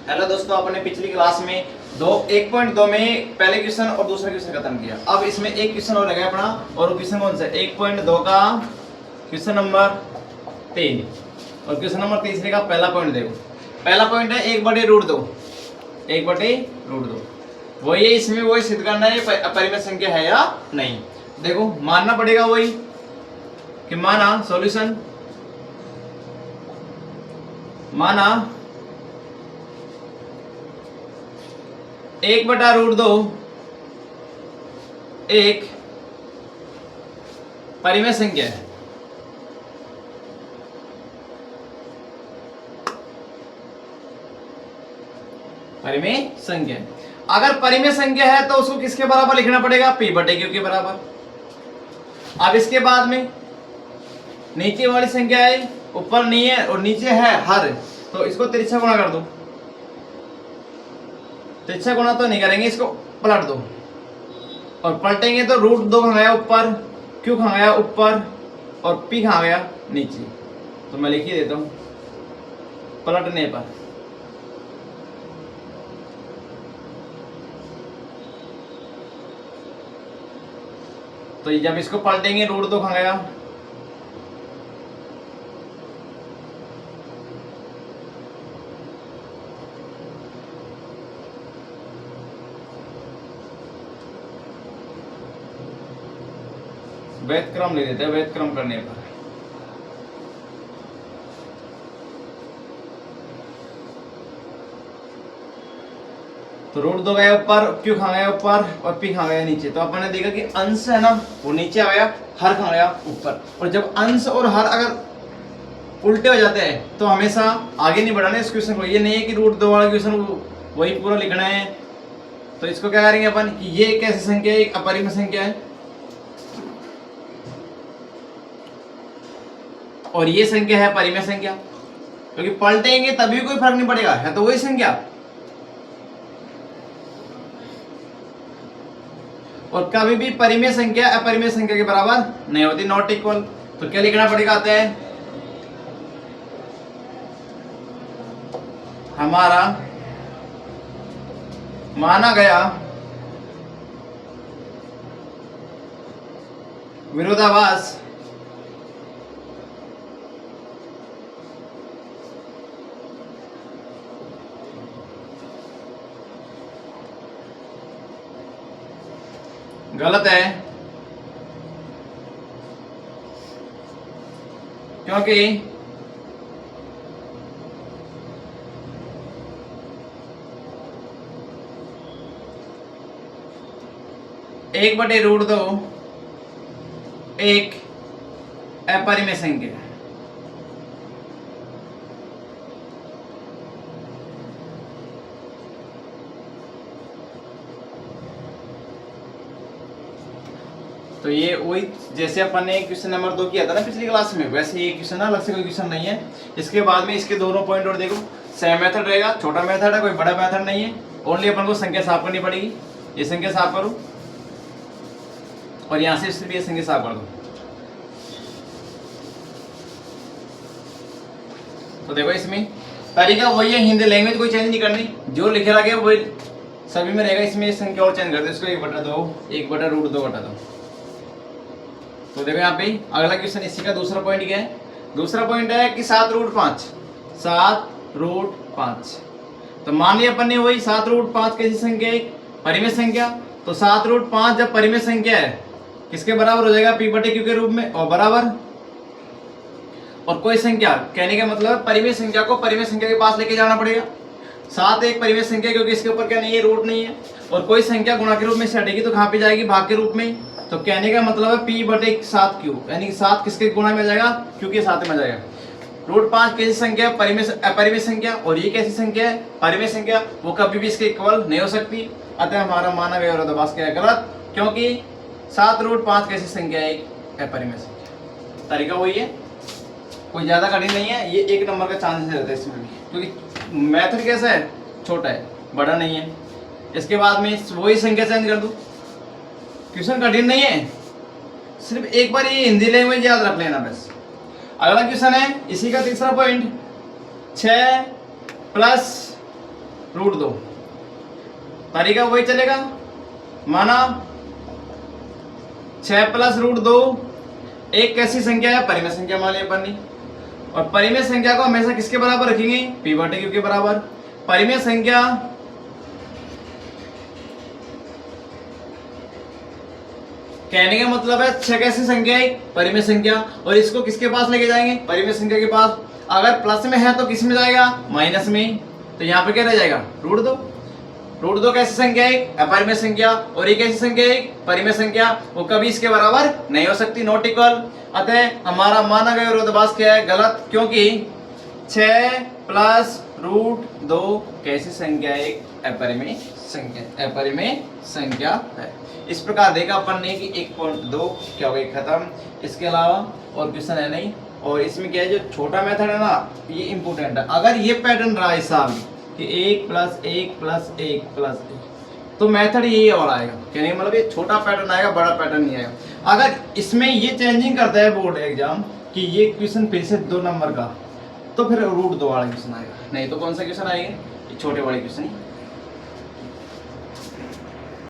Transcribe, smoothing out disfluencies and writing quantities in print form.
Hello दोस्तों, अपने पिछली क्लास में 1.2 में पहले क्वेश्चन और दूसरा क्वेश्चन खत्म किया। अब इसमें एक क्वेश्चन और रहेगा अपना, और वो क्वेश्चन कौन सा है? 1.2 का क्वेश्चन नंबर 3 और क्वेश्चन नंबर तीसरे का पहला पॉइंट देखो। पहला पॉइंट है 1/√2। 1/√2 वही है, इसमें वही सिद्ध करना है अपरिमेय संख्या है या नहीं। देखो मानना पड़ेगा वही कि माना सॉल्यूशन, माना 1/√2 एक परिमेय संख्या है। परिमेय संख्या, अगर परिमेय संख्या है तो उसको किसके बराबर लिखना पड़ेगा? p/q के बराबर। अब इसके बाद में नीचे वाली संख्या है, ऊपर नहीं है और नीचे है हर, तो इसको तिरछा गुणा कर दो। तिरछा गुणा तो नहीं करेंगे, इसको पलट दो और पलटेंगे तो √2 कहाँ गया ऊपर, q कहाँ गया ऊपर और p कहाँ गया नीचे। तो मैं लिख ही देता हूं पलटने पर। तो जब इसको पलटेंगे √2 कहाँ गया, वैध क्रम ले देते हैं, वैध क्रम करने पर। तो √2 गया ऊपर, q कहाँ गया ऊपर और p कहाँ गया नीचे। तो अपन ने देखा कि अंश है ना वो नीचे आ गया, हर कहाँ गया ऊपर। और जब अंश और हर अगर उल्टे हो जाते हैं तो हमेशा आगे नहीं बढ़ाना इस क्वेश्चन को। ये नहीं है कि √2 वाला क्वेश्चन वही पूरा लिखना है। तो इसको क्या करेंगे अपन कि ये एक ऐसी संख्या है, एक अपरिमेय संख्या है और ये संख्या है परिमेय संख्या, क्योंकि पलटेंगे तभी कोई फर्क नहीं पड़ेगा, है तो वही संख्या। और कभी भी परिमेय संख्या अपरिमेय संख्या के बराबर नहीं होती, नॉट इक्वल। तो क्या लिखना पड़ेगा? आता है हमारा माना गया विरोधाभास गलत है, क्योंकि (1/√2) एक अपरिमेय संख्या है। तो ये वही जैसे अपन ने क्वेश्चन नंबर 2 किया था ना पिछली क्लास में, वैसे ये क्वेश्चन है, अलग से कोई क्वेश्चन नहीं है। इसके बाद में इसके दोनों पॉइंट और देखो, सेम मेथड रहेगा, छोटा मेथड है, कोई बड़ा मेथड नहीं है। ओनली अपन को संख्या साफ करनी पड़ेगी। ये संख्या साफ करो और यहाँ से इसलिए संख्या साफ कर दो। तो देखो इसमें तरीका वही है, हिंदी लैंग्वेज कोई चेंज नहीं करनी, जो लिखे रखे वही सभी में रहेगा। इसमें संख्या और चेंज कर दो, इसको 1/2 घटा दो। तो देखो यहाँ पे अगला क्वेश्चन इसी का दूसरा पॉइंट क्या है? दूसरा पॉइंट है कि 7√5। 7√5 तो मान लिया अपन ने वही 7√5 कैसी संख्या है? परिमेय संख्या। तो 7√5 जब परिमेय संख्या है किसके बराबर हो जाएगा? p/q के रूप में और बराबर। और कोई संख्या कहने का मतलब परिमेय संख्या को परिमेय संख्या के पास लेके जाना पड़ेगा। 7 एक परिमेय संख्या, क्योंकि इसके ऊपर क्या नहीं है? रूट नहीं है। और कोई संख्या गुणा के रूप में से हटेगी तो कहाँ पे जाएगी? भाग के रूप में। तो कहने का मतलब है p/7q, यानी कि 7 किसके गुणा में जाएगा? q के साथ में जाएगा। √5 कैसी संख्या? अपरिमेय संख्या। और ये कैसी संख्या है? परिमेय संख्या। वो कभी भी इसके इक्वल नहीं हो सकती। अतः हमारा माना गया विरोधाभास क्या है? गलत, क्योंकि 7√5 कैसी संख्या है? एक अपरिमेय संख्या। तरीका वही है, कोई ज्यादा कठिन नहीं है। ये 1 नंबर का चांसेस रहता है इसमें भी, क्योंकि मेथड कैसा है? छोटा है, बड़ा नहीं है। इसके बाद में वही संख्या चेंज कर दो। क्वेश्चन कठिन नहीं है, सिर्फ एक बार ये हिंदी लैंग्वेज याद रख लेना बस। अगला क्वेश्चन है इसी का तीसरा पॉइंट, 6 + √2। तरीका वही चलेगा, माना 6 + √2 एक कैसी संख्या है, परिमेय संख्या मान लिया अपन ने। और परिमेय संख्या को हमेशा किसके बराबर रखेंगे, p/q के बराबर। परिमेय संख्या कहने का मतलब है 6 कैसी संख्या है, परिमेय संख्या, और इसको किसके पास लेके जाएंगे, परिमेय संख्या के पास। अगर प्लस में है तो किस में जाएगा, माइनस में। तो यहाँ पे क्या रह जाएगा, √2। √2 कैसी संख्या है, अपरिमेय संख्या, और ये कैसी संख्या है, परिमेय संख्या। वो कभी इसके बराबर नहीं हो सकती, नॉट इक्वल। अतः हमारा माना गया विरोधाभास क्या है, गलत, क्योंकि 6 + √2 कैसी संख्या है, अपरिमेय संख्या, अपरिमेय संख्या है। इस प्रकार देखा अपन ने कि 1.2 क्या हो गई, खत्म। इसके अलावा और क्वेश्चन है नहीं। और इसमें क्या है, जो छोटा मेथड है ना, ये इंपॉर्टेंट है। अगर ये पैटर्न रहा हिसाब कि 1 + 1 + 1 + 1, तो मेथड यही और आएगा। कहने का मतलब ये छोटा पैटर्न आएगा, बड़ा पैटर्न नहीं आएगा। अगर इसमें ये चेंजिंग करता है बोर्ड एग्जाम कि ये क्वेश्चन फिर से 2 नंबर का, तो फिर √2 वाला क्वेश्चन आएगा, नहीं तो कौन सा क्वेश्चन आएगा, छोटे वाले क्वेश्चन